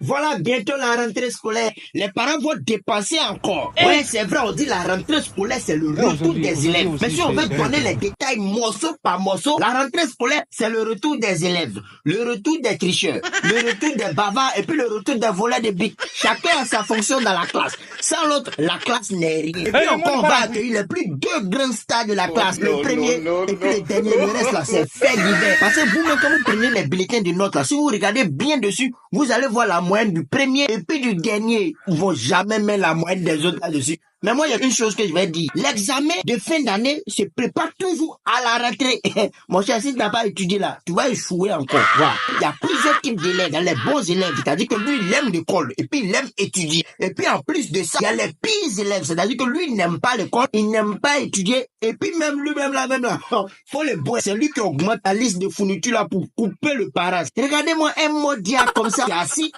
Voilà bientôt la rentrée scolaire. Les parents vont dépenser encore. Ouais, c'est vrai, on dit la rentrée scolaire, c'est le retour des élèves. Mais si on veut donner les détails morceau par morceau, la rentrée scolaire, c'est le retour des élèves, le retour des tricheurs, le retour des bavards et puis le retour des voleurs de bics. Chacun a sa fonction dans la classe. Sans l'autre, la classe n'est rien. Et puis encore, on va accueillir les plus deux grands stars de la classe. Le premier et puis le dernier. Le reste là, c'est fait divers. Parce que vous-même, quand vous prenez les bulletins de notes là, si vous regardez bien dessus, vous allez voir la moyenne du premier et puis du dernier. Ils vont jamais mettre la moyenne des autres là-dessus. Mais moi, il y a une chose que je vais dire. L'examen de fin d'année se prépare toujours à la rentrée. Mon cher, si tu n'as pas étudié là, tu vas échouer encore. Voilà. Il y a plusieurs types d'élèves. Il y a les bons élèves, c'est-à-dire que lui, il aime l'école et puis il aime étudier. Et puis en plus de ça, il y a les pires élèves, c'est-à-dire que lui, il n'aime pas l'école, il n'aime pas étudier. Et puis même lui-même là, faut le boire. C'est lui qui augmente la liste de fournitures là pour couper le parasite. Regardez-moi un mot diable comme ça, qui est assis